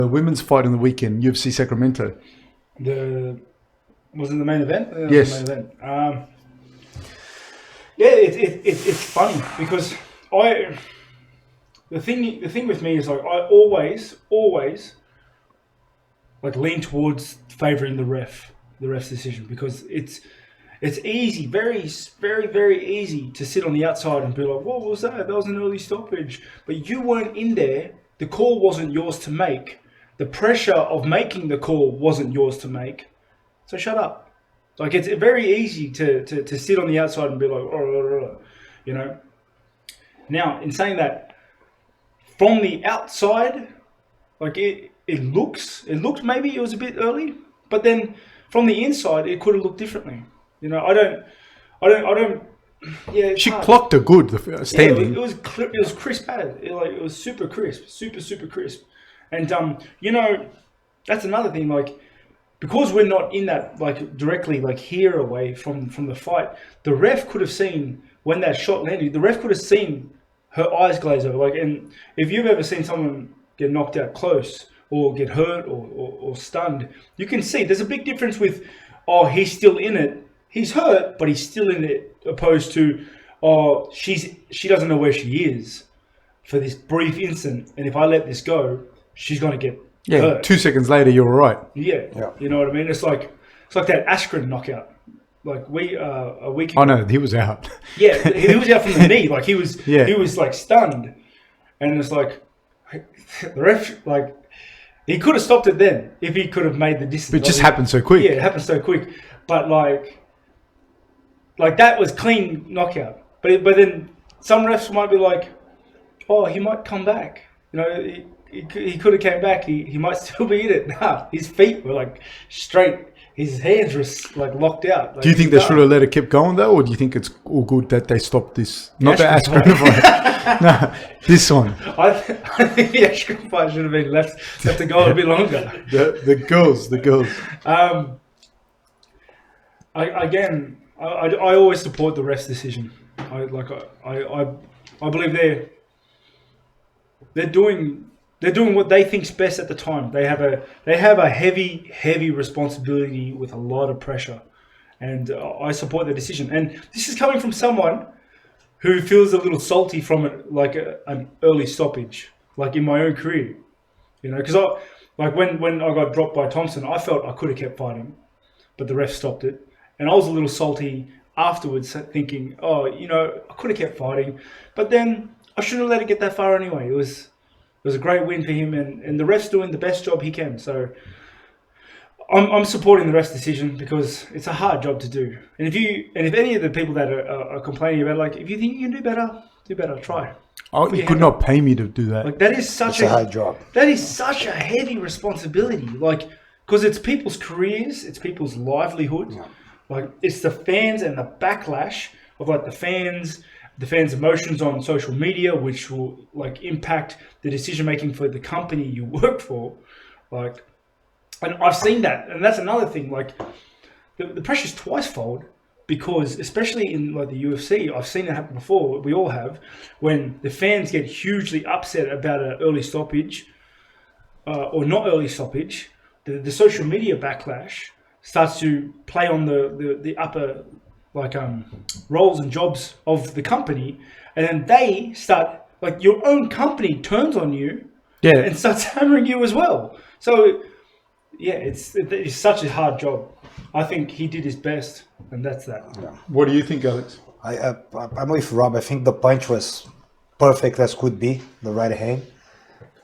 The women's fight in the weekend, UFC Sacramento. Was it the main event? Yes. The main event. It's funny because the thing with me is like I always like lean towards favouring the ref's decision, because it's easy, very easy to sit on the outside and be like, what was that? That was an early stoppage. But you weren't in there. The call wasn't yours to make. The pressure of making the call wasn't yours to make. So shut up. Like, it's very easy to sit on the outside and be like, you know. Now, in saying that, from the outside, like it looked maybe it was a bit early, but then from the inside, it could have looked differently. You know, I don't. Yeah, she clocked her good standing. Yeah, it was crisp as it was super crisp, super crisp, and you know, that's another thing. Like, because we're not in that like directly like here away from the fight, the ref could have seen when that shot landed. The ref could have seen her eyes glaze over. Like, and if you've ever seen someone get knocked out close or get hurt or stunned, you can see there's a big difference with, oh, he's still in it. He's hurt, but he's still in it, opposed to, oh, she doesn't know where she is for this brief instant, and if I let this go, she's going to get hurt. 2 seconds later, you're all right. Yeah, you know what I mean? It's like that Askren knockout. Like a week ago. Oh no, he was out. Yeah, he was out from the knee. Like he was like stunned, and it's like the ref, like, he could have stopped it then if he could have made the distance. It just happened so quick. Yeah, it happened so quick. But like that was clean knockout. But then some refs might be like, oh, he might come back. You know, he could have came back. He might still be in it. Nah, his feet were like straight. His hands were like locked out. Like, do you think they should have let it keep going though, or do you think it's all good that they stopped this? Not the Askren fight. No, this one. I think the Askren fight should have been left to go a bit longer. The girls. I always support the ref's decision. I believe they're doing what they think's best at the time. They have a heavy responsibility with a lot of pressure, and I support their decision. And this is coming from someone who feels a little salty from it, like an early stoppage, like in my own career, you know, because when I got dropped by Thompson, I felt I could have kept fighting, but the ref stopped it. And I was a little salty afterwards, thinking, oh, you know, I could have kept fighting, but then I shouldn't have let it get that far anyway. It was a great win for him, and the ref's doing the best job he can. So I'm supporting the ref's decision, because it's a hard job to do. And if any of the people that are complaining about, like, if you think you can do better, try. Oh, you could not pay me to do that. Like, that is such a hard job. That is such a heavy responsibility. Like, because it's people's careers, it's people's livelihood. Yeah. Like, it's the fans and the backlash of like the fans' emotions on social media, which will like impact the decision making for the company you work for. Like, and I've seen that, and that's another thing. Like, the pressure's twice-fold, because especially in like the UFC, I've seen it happen before. We all have, when the fans get hugely upset about an early stoppage or not early stoppage. The social media backlash starts to play on the upper like roles and jobs of the company, and then they start, like, your own company turns on you and starts hammering you as well. So yeah, it's such a hard job. I think he did his best, and that's that. Yeah. What do you think, Alex? I'm with Rob. I think the punch was perfect as could be, the right hand.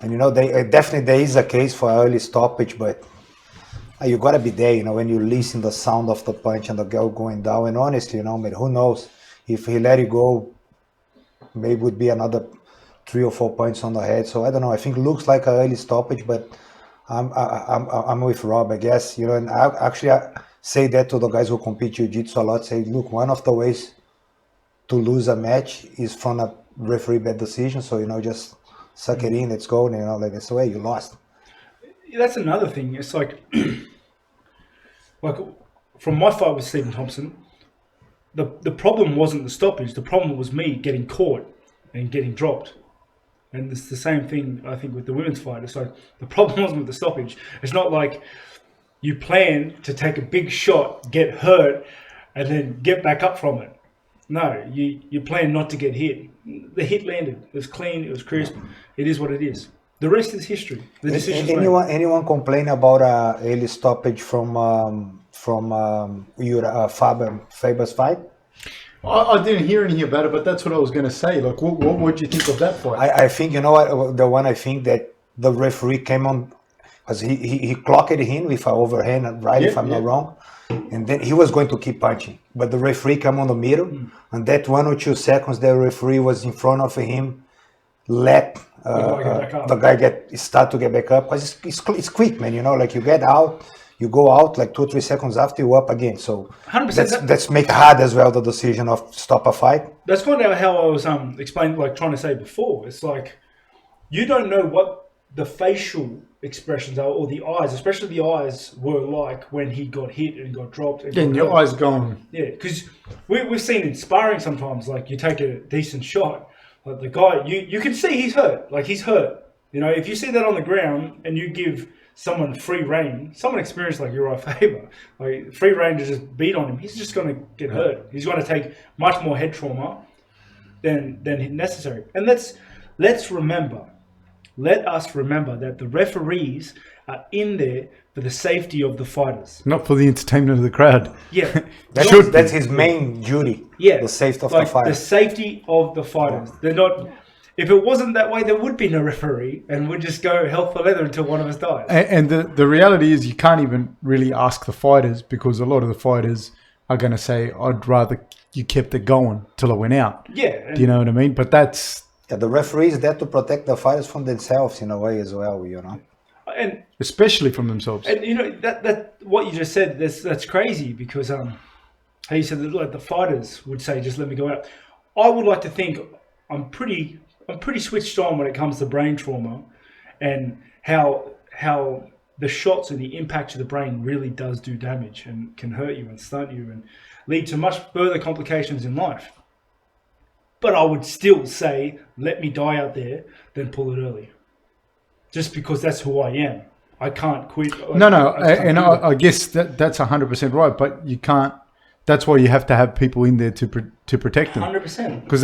And you know, definitely there is a case for early stoppage, but you gotta be there, you know, when you listen the sound of the punch and the girl going down. And honestly, you know, man, who knows if he let it go, maybe would be another 3 or 4 points on the head. So I don't know. I think it looks like an early stoppage, but I'm with Rob, I guess, you know. And I say that to the guys who compete jiu-jitsu a lot. Say, look, one of the ways to lose a match is from a referee bad decision. So, you know, just suck it in, let's go. And, you know, like, that's the way you lost. That's another thing. It's like, like from my fight with Stephen Thompson, the problem wasn't the stoppage. The problem was me getting caught and getting dropped. And it's the same thing, I think, with the women's fight. It's like the problem wasn't with the stoppage. It's not like you plan to take a big shot, get hurt, and then get back up from it. No, you plan not to get hit. The hit landed. It was clean. It was crisp. It is what it is. The rest is history. The decision's made. Anyone complain about early stoppage from your Faber's fight? I didn't hear anything about it, but that's what I was going to say. Like, what would you think of that fight? I think, you know what, the one I think that the referee came on, because he clocked him with an overhand, right, if I'm not wrong. And then he was going to keep punching. But the referee came on the middle, and that 1 or 2 seconds the referee was in front of him, let the guy start to get back up. Because it's quick, man, you know, like you get out, you go out like 2 or 3 seconds after you up again. So 100%. that's make hard as well the decision of stop a fight. That's kind of how I was explaining, like trying to say before. It's like you don't know what the facial expressions are, or the eyes, especially the eyes, were like when he got hit and got dropped. And your eyes gone. Yeah, because we've seen in sparring sometimes, like you take a decent shot, like the guy, you can see he's hurt. Like he's hurt. You know, if you see that on the ground and you give someone free rein, someone experienced like Uriah Faber, like free rein to just beat on him, he's just going to get hurt. He's going to take much more head trauma than necessary. And let's remember. Let us remember that the referees are in there for the safety of the fighters. Not for the entertainment of the crowd. Yeah. That's his main duty. Yeah. The safety of like the fighter. The safety of the fighters. They're not... If it wasn't that way, there would be no referee, and we'd just go hell for leather until one of us dies. And the reality is you can't even really ask the fighters, because a lot of the fighters are going to say, I'd rather you kept it going till it went out. Yeah. Do you know what I mean? But that's... Yeah, the referee is there to protect the fighters from themselves in a way as well, you know. And especially from themselves. And you know that what you just said, that's crazy, because how you said that, like the fighters would say, just let me go out. I would like to think I'm pretty switched on when it comes to brain trauma, and how the shots and the impact to the brain really does do damage and can hurt you and stunt you and lead to much further complications in life. But I would still say, let me die out there, then pull it early. Just because that's who I am. I can't quit. I guess that's 100% right, but you can't. That's why you have to have people in there to protect them. 100%. Because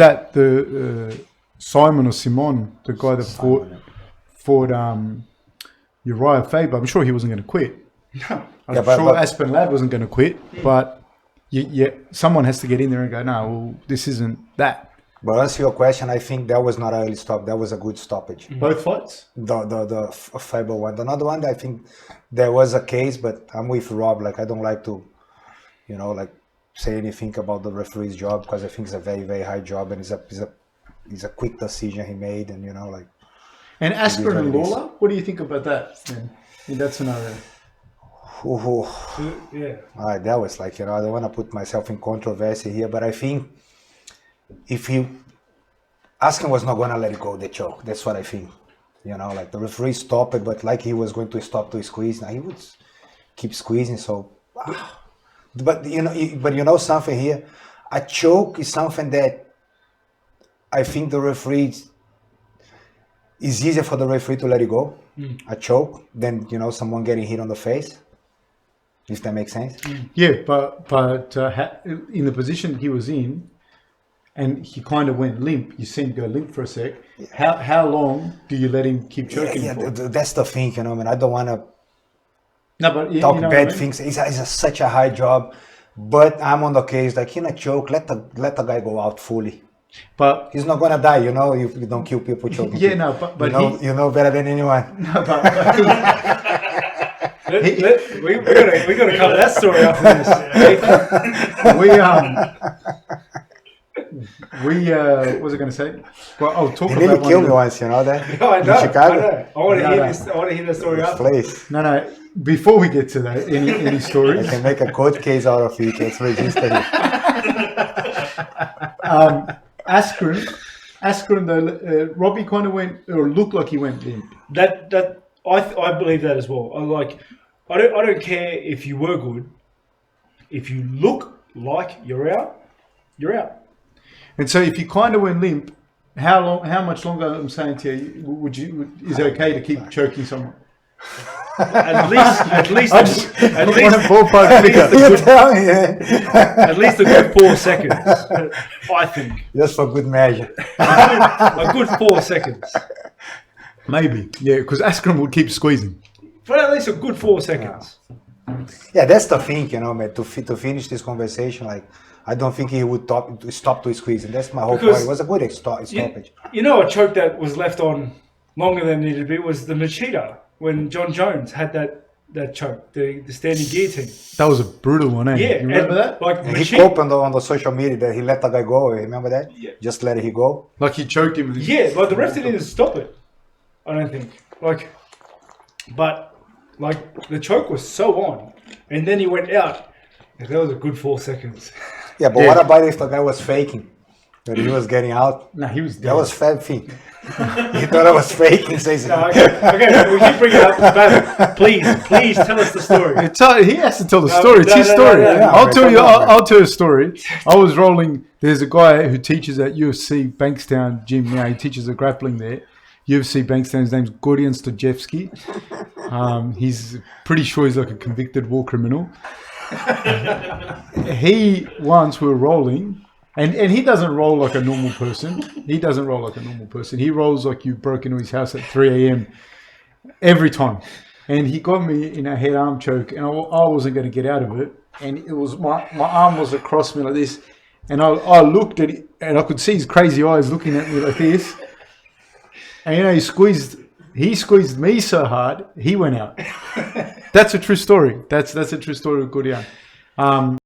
Simon or Simon, the guy that fought Uriah Faber, I'm sure he wasn't going to quit. No. I'm sure Aspen Ladd wasn't going to quit, but someone has to get in there and go, no, well, this isn't that. But to answer your question, I think that was not an early stop. That was a good stoppage. Both fights? The Faber one. Another one, I think there was a case, but I'm with Rob. Like, I don't like to, you know, like say anything about the referee's job, because I think it's a very, very high job, and it's a quick decision he made, and you know, like. And Askren and Lawler, what do you think about that in that scenario? Yeah. All right, that was like, you know, I don't want to put myself in controversy here, but I think if Askren was not going to let it go, the choke. That's what I think. You know, like the referee stopped it, but like he was going to stop to squeeze. Now he would keep squeezing. So, but you know something here. A choke is something that I think the referee is easier for the referee to let it go. A choke than, you know, someone getting hit on the face. If that makes sense. Yeah, but in the position he was in, and he kind of went limp. You seen him go limp for a sec. How long do you let him keep choking for? That's the thing, you know. I mean, I don't want to talk bad things. It's such a high job, but I'm on the case like in a choke. Let the guy go out fully. But he's not gonna die, you know. You don't kill people choking. Yeah, people. but you know better than anyone. No, but we got to cover that story after this. What was I going to say? Well, I'll talk about. You nearly killed me once, you know that. No, I know. In Chicago. I want to hear this. I want to hear the story after. Please. No. Before we get to that, any stories? I can make a court case out of it. Let's register it. Askren though, Robbie kind of went, or looked like he went limp. I believe that as well. I don't care if you were good. If you look like you're out, you're out. And so if you kind of went limp, How much longer? I'm saying to you, is it okay to keep choking someone? At least I want a ballpark figure. You tell me, at least a good 4 seconds. I think just for good measure. a good 4 seconds. Maybe, yeah, because Askren will keep squeezing. But at least a good 4 seconds. Yeah, that's the thing, you know, man. To finish this conversation, like, I don't think he would stop to squeeze, and that's my whole point. It was a good stoppage. You know, a choke that was left on longer than it needed to be was the Machida when John Jones had that choke, the standing guillotine. That was a brutal one, eh? Yeah, You remember that? Like And he opened on the social media that he let the guy go. Remember that? Yeah. Just let it go. Like he choked him. Yeah, like the ref didn't even stop it. I don't think. But the choke was so on, and then he went out. And that was a good 4 seconds. Yeah, but what about if the guy was faking? That he was getting out? Nah, he was dead. That was fat thing. He thought I was faking. Says No, okay, we keep bringing it up. But please tell us the story. He has to tell the story. It's his story. no. I'll tell you. I'll tell a story. I was rolling. There's a guy who teaches at UFC Bankstown gym now. He teaches the grappling there. UFC Bankstown. His name's Gordian Stojevski. He's pretty sure he's like a convicted war criminal. We were rolling. And he doesn't roll like a normal person. He rolls like you broke into his house at 3 a.m. every time. And he got me in a head arm choke, and I wasn't going to get out of it. And it was my arm was across me like this. And I looked at it, and I could see his crazy eyes looking at me like this. And he squeezed me so hard, he went out. That's a true story. That's a true story of Gordian.